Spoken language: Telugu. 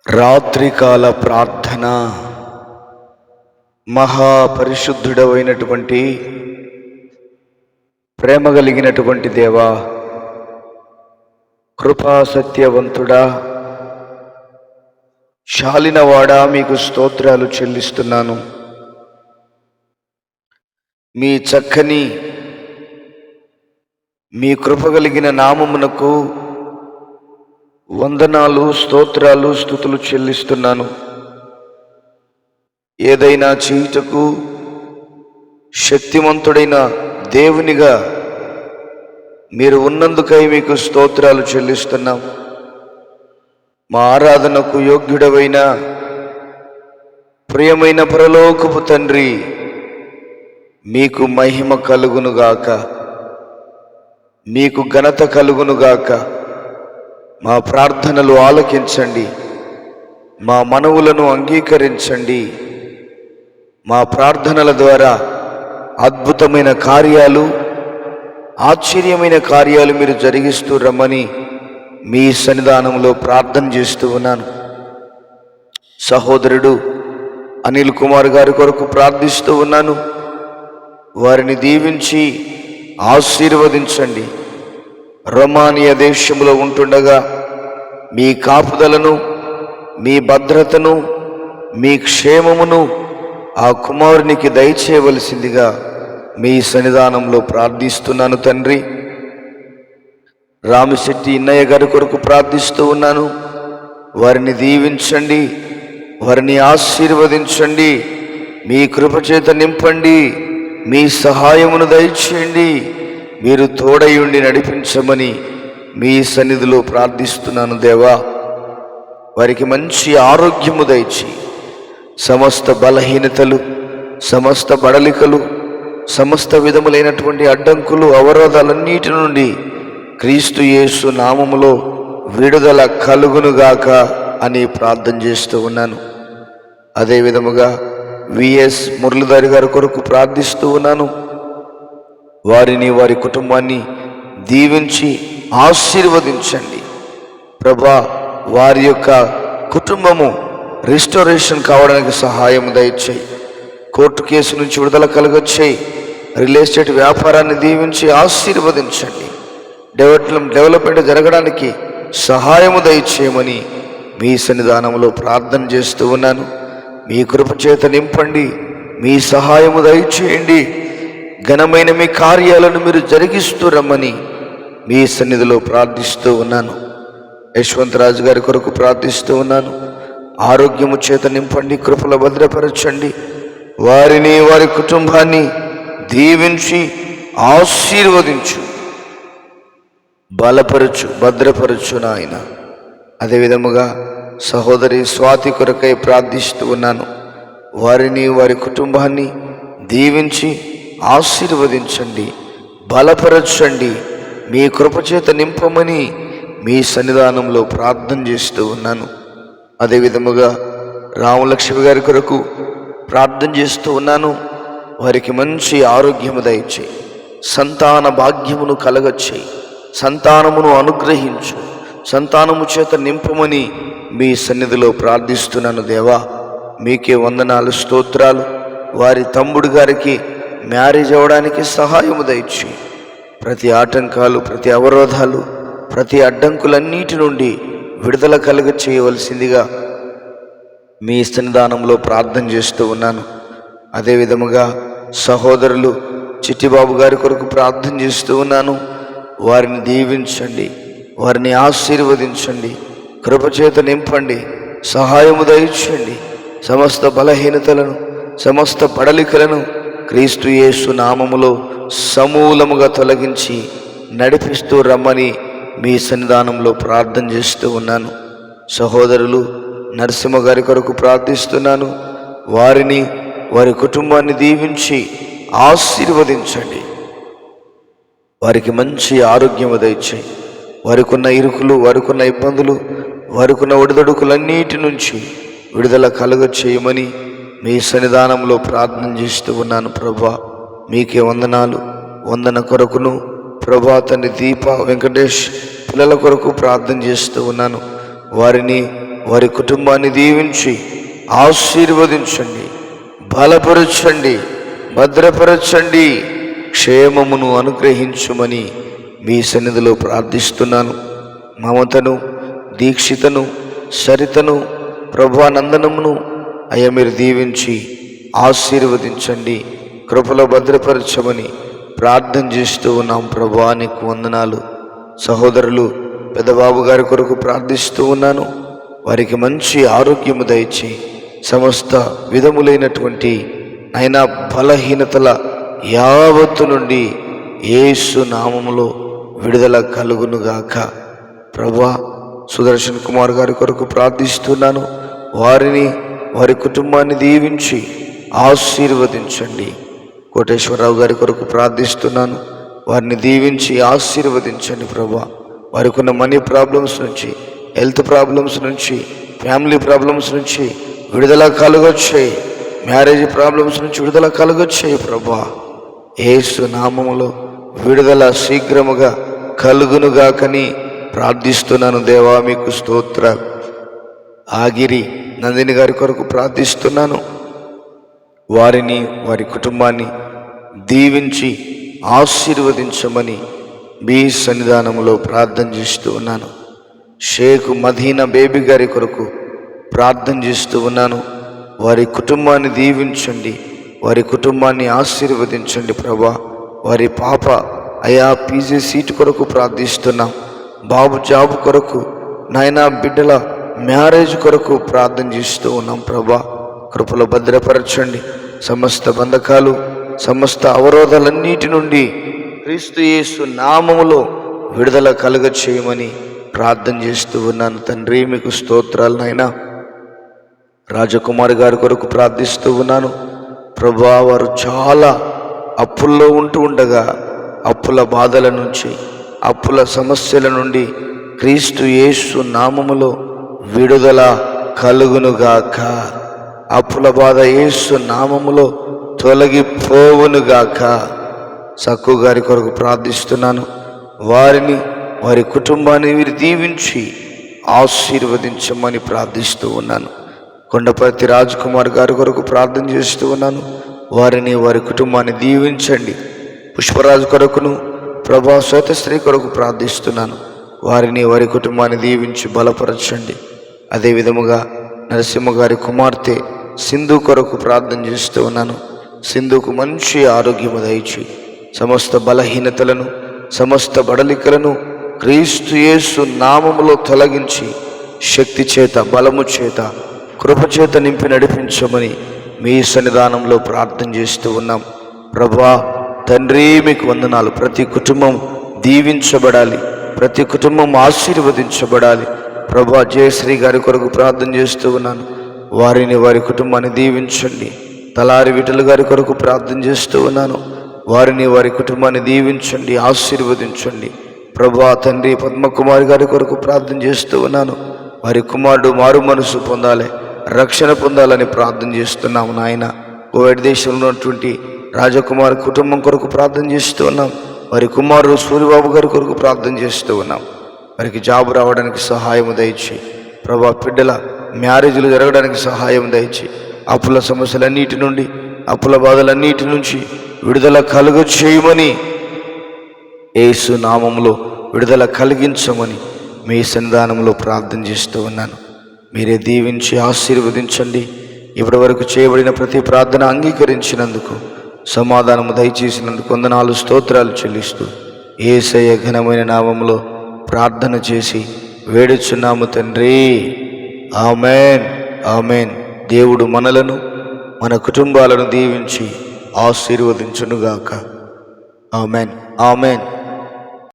రాత్రికాల ప్రార్థన. మహాపరిశుద్ధుడవైనటువంటి ప్రేమ కలిగినటువంటి దేవా, కృపా సత్యవంతుడా, శాలినవాడా, మీకు స్తోత్రాలు చెల్లిస్తున్నాను. మీ చక్కని మీ కృప కలిగిన నామమునకు వందనాలు, స్తోత్రాలు, స్తుతులు చెల్లిస్తున్నాను. ఏదైనా చేయుటకు శక్తిమంతుడైన దేవునిగా మీరు ఉన్నందుకై మీకు స్తోత్రాలు చెల్లిస్తున్నాం. మా ఆరాధనకు యోగ్యుడవైన ప్రియమైన పరలోకపు తండ్రి, మీకు మహిమ కలుగునుగాక, మీకు ఘనత కలుగునుగాక. మా ప్రార్థనలు ఆలకించండి, మా మనవులను అంగీకరించండి. మా ప్రార్థనల ద్వారా అద్భుతమైన కార్యాలు, ఆశ్చర్యమైన కార్యాలు మీరు జరిగిస్తూ రమ్మని మీ సన్నిధానంలో ప్రార్థన చేస్తూ ఉన్నాను. సహోదరుడు అనిల్ కుమార్ గారి కొరకు ప్రార్థిస్తూ ఉన్నాను. వారిని దీవించి ఆశీర్వదించండి. రొమానియా దేశంలో ఉంటుండగా మీ కాపుదలను, మీ భద్రతను, మీ క్షేమమును ఆ కుమారునికి దయచేయవలసిందిగా మీ సన్నిధానంలో ప్రార్థిస్తున్నాను తండ్రి. రామిశెట్టి ఇన్నయ్య గారి కొరకు ప్రార్థిస్తూ ఉన్నాను. వారిని దీవించండి, వారిని ఆశీర్వదించండి, మీ కృపచేత నింపండి, మీ సహాయమును దయచేయండి. మీరు తోడయుండి నడిపించమని మీ సన్నిధిలో ప్రార్థిస్తున్నాను దేవా. వారికి మంచి ఆరోగ్యము దయచి, సమస్త బలహీనతలు, సమస్త బడలికలు, సమస్త విధములైనటువంటి అడ్డంకులు, అవరోధాలన్నిటి నుండి క్రీస్తు యేసు నామములో విడుదల కలుగునుగాక అని ప్రార్థన చేస్తూ ఉన్నాను. అదేవిధముగా విఎస్ మురళీధర్ గారి కొరకు ప్రార్థిస్తూ ఉన్నాను. వారిని, వారి కుటుంబాన్ని దీవించి ఆశీర్వదించండి ప్రభా. వారి యొక్క కుటుంబము రిస్టోరేషన్ కావడానికి సహాయం దయచేయి. కోర్టు కేసు నుంచి విడుదల కలగొచ్చేయి. రియల్ ఎస్టేట్ వ్యాపారాన్ని దీవించి ఆశీర్వదించండి. డెవలప్మెంట్ జరగడానికి సహాయము దయచేయమని మీ సన్నిధానంలో ప్రార్థన చేస్తూ ఉన్నాను. మీ కృపచేత నింపండి, మీ సహాయము దయచేయండి. ఘనమైన మీ కార్యాలను మీరు జరిగిస్తూ రమ్మని మీ సన్నిధిలో ప్రార్థిస్తూ ఉన్నాను. యశ్వంతరాజు గారి కొరకు ప్రార్థిస్తూ ఉన్నాను. ఆరోగ్యము చేత నింపండి, కృపలో భద్రపరచండి. వారిని, వారి కుటుంబాన్ని దీవించి ఆశీర్వదించు, బలపరచు, భద్రపరచు నాయన. అదేవిధముగా సహోదరి స్వాతి కొరకై ప్రార్థిస్తూ ఉన్నాను. వారిని, వారి కుటుంబాన్ని దీవించి ఆశీర్వదించండి, బలపరచండి, మీ కృపచేత నింపమని మీ సన్నిధానంలో ప్రార్థన చేస్తూ ఉన్నాను. అదేవిధముగా రామలక్ష్మి గారి కొరకు ప్రార్థన చేస్తూ ఉన్నాను. వారికి మంచి ఆరోగ్యము దయచేయి, సంతాన భాగ్యమును కలగచ్చేయి, సంతానమును అనుగ్రహించు, సంతానము చేత నింపమని మీ సన్నిధిలో ప్రార్థిస్తున్నాను దేవా. మీకే వందనాలు, స్తోత్రాలు. వారి తమ్ముడు గారికి మ్యారేజ్ అవ్వడానికి సహాయము దయచి, ప్రతి ఆటంకాలు, ప్రతి అవరోధాలు, ప్రతి అడ్డంకులన్నిటి నుండి విడుదల కలుగ చేయవలసిందిగా మీ సన్నిధానంలో ప్రార్థన చేస్తూ ఉన్నాను. అదేవిధముగా సహోదరులు చిట్టిబాబు గారి కొరకు ప్రార్థన చేస్తూ ఉన్నాను. వారిని దీవించండి, వారిని ఆశీర్వదించండి, కృపచేత నింపండి, సహాయము దయచేయండి. సమస్త బలహీనతలను, సమస్త పడలికలను క్రీస్తు యేసు నామములో సమూలముగా తొలగించి నడిపిస్తూ రమ్మని మీ సన్నిధానంలో ప్రార్థన చేస్తూ ఉన్నాను. సహోదరులు నరసింహ గారి కొరకు ప్రార్థిస్తున్నాను. వారిని, వారి కుటుంబాన్ని దీవించి ఆశీర్వదించండి. వారికి మంచి ఆరోగ్యము దయచేయి. వారికి ఉన్న ఇరుకులు, వారికి ఉన్న ఇబ్బందులు, వారికి ఉన్న ఒడిదొడుకులన్నిటి నుంచి విడుదల కలుగ చేయమని మీ సన్నిధానంలో ప్రార్థన చేస్తూ ఉన్నాను ప్రభా. మీకే వందనాలు. వందన కొరకును ప్రభా తండ్రి దీప వెంకటేష్ పిల్లల కొరకు ప్రార్థన చేస్తూ ఉన్నాను. వారిని, వారి కుటుంబాన్ని దీవించి ఆశీర్వదించండి, బలపరచండి, భద్రపరచండి, క్షేమమును అనుగ్రహించుమని మీ సన్నిధిలో ప్రార్థిస్తున్నాను. మమతను, దీక్షితను, సరితను, ప్రభానందనమును అయ్యా మీరు దీవించి ఆశీర్వదించండి, కృపలో భద్రపరచమని ప్రార్థన చేస్తూ ఉన్నాం. ప్రభా నీకు వందనాలు. సహోదరులు పెద్దబాబు గారి కొరకు ప్రార్థిస్తూ ఉన్నాను. వారికి మంచి ఆరోగ్యము దయచి సమస్త విధములైనటువంటి అయినా బలహీనతల యావత్తు నుండి యేసు నామములో విడుదల కలుగునుగాక. ప్రభా సుదర్శన్ కుమార్ గారి కొరకు ప్రార్థిస్తున్నాను. వారిని, వారి కుటుంబాన్ని దీవించి ఆశీర్వదించండి. కోటేశ్వరరావు గారి కొరకు ప్రార్థిస్తున్నాను. వారిని దీవించి ఆశీర్వదించండి ప్రభా. వారికి ఉన్న మనీ ప్రాబ్లమ్స్ నుంచి, హెల్త్ ప్రాబ్లమ్స్ నుంచి, ఫ్యామిలీ ప్రాబ్లమ్స్ నుంచి విడుదల కలుగొచ్చాయి. మ్యారేజ్ ప్రాబ్లమ్స్ నుంచి విడుదల కలుగొచ్చాయి ప్రభా. యేసు నామములో విడుదల శీఘ్రముగా కలుగునుగాకని ప్రార్థిస్తున్నాను. దేవా మీకు స్తోత్ర. ఆగిరి నందిని గారి కొరకు ప్రార్థిస్తున్నాను. వారిని, వారి కుటుంబాన్ని దీవించి ఆశీర్వదించమని మీ సన్నిధానంలో ప్రార్థన చేస్తూ ఉన్నాను. షేక్ మదీనా బేబీ గారి కొరకు ప్రార్థన చేస్తూ ఉన్నాను. వారి కుటుంబాన్ని దీవించండి, వారి కుటుంబాన్ని ఆశీర్వదించండి ప్రభా. వారి పాప అయా పీజీ సీటు కొరకు ప్రార్థిస్తున్నాం. బాబు జాబ్ కొరకు, నాయనా బిడ్డల మ్యారేజ్ కొరకు ప్రార్థన చేస్తూ ఉన్నాం ప్రభా. కృపలో భద్రపరచండి. సమస్త బంధకాలు, సమస్త అవరోధాలన్నిటి నుండి క్రీస్తు యేసు నామములో విడుదల కలుగ చేయమని ప్రార్థన చేస్తూ ఉన్నాను. తండ్రి మీకు స్తోత్రాలు నాయనా. రాజకుమారి గారి కొరకు ప్రార్థిస్తూ ఉన్నాను ప్రభా. వారు చాలా అప్పుల్లో ఉంటూ ఉండగా అప్పుల బాధల నుంచి, అప్పుల సమస్యల నుండి క్రీస్తు యేసు నామములో విడుదల కలుగునుగాక. అప్పుల బాధ యేసు నామములో తొలగిపోవునుగాక. సక్కు గారి కొరకు ప్రార్థిస్తున్నాను. వారిని, వారి కుటుంబాన్ని వీరు దీవించి ఆశీర్వదించమని ప్రార్థిస్తూ ఉన్నాను. కొండపర్తి రాజ్ కుమార్ గారి కొరకు ప్రార్థన చేస్తూ ఉన్నాను. వారిని, వారి కుటుంబాన్ని దీవించండి. పుష్పరాజు కొరకును ప్రభా శ్వేతశ్రీ కొరకు ప్రార్థిస్తున్నాను. వారిని, వారి కుటుంబాన్ని దీవించి బలపరచండి. అదేవిధముగా నరసింహ గారి కుమార్తె సింధు కొరకు ప్రార్థన చేస్తూ ఉన్నాను. సింధుకు మంచి ఆరోగ్యము దయచి సమస్త బలహీనతలను, సమస్త బడలికలను క్రీస్తు యేసు నామములో తొలగించి శక్తి చేత, బలము చేత, కృపచేత నింపి నడిపించమని మీ సన్నిధానంలో ప్రార్థన చేస్తూ ఉన్నాం. ప్రభా తండ్రి మీకు వందనాలు. ప్రతి కుటుంబం దీవించబడాలి, ప్రతి కుటుంబం ఆశీర్వదించబడాలి. ప్రభా జయశ్రీ గారి కొరకు ప్రార్థన చేస్తూ ఉన్నాను. వారిని, వారి కుటుంబాన్ని దీవించండి. తలారి విఠల్ గారి కొరకు ప్రార్థన చేస్తూ ఉన్నాను. వారిని, వారి కుటుంబాన్ని దీవించండి, ఆశీర్వదించండి. ప్రభా తండ్రి పద్మకుమారి గారి కొరకు ప్రార్థన చేస్తూ ఉన్నాను. వారి కుమారుడు మారు మనసు పొందాలి, రక్షణ పొందాలని ప్రార్థన చేస్తున్నాము నాయన. కోవిడ్ దేశంలో ఉన్నటువంటి రాజకుమారి కుటుంబం కొరకు ప్రార్థన చేస్తూ ఉన్నాం. వారి కుమారుడు సూర్యబాబు గారి కొరకు ప్రార్థన చేస్తూ ఉన్నాం. వారికి జాబు రావడానికి సహాయం దయచి ప్రభా. బిడ్డల మ్యారేజ్లు జరగడానికి సహాయం దయచి అప్పుల సమస్యలన్నిటి నుండి, అప్పుల బాధలన్నిటి నుంచి విడుదల కలుగ చేయమని, యేసు నామములో విడుదల కలిగించమని మీ సన్నిధానంలో ప్రార్థన చేస్తూ ఉన్నాను. మీరే దీవించి ఆశీర్వదించండి. ఇప్పటి వరకు చేయబడిన ప్రతి ప్రార్థన అంగీకరించినందుకు, సమాధానము దయచేసినందుకు వందనాలు, స్తోత్రాలు చెల్లిస్తూ యేసయ్య ఘనమైన నామములో ప్రార్థన చేసి వేడుచున్నాము తండ్రి. Amen, amen. దేవుడు మనలను, మన కుటుంబాలను దీవించి ఆశీర్వదించునుగాక. Amen, amen.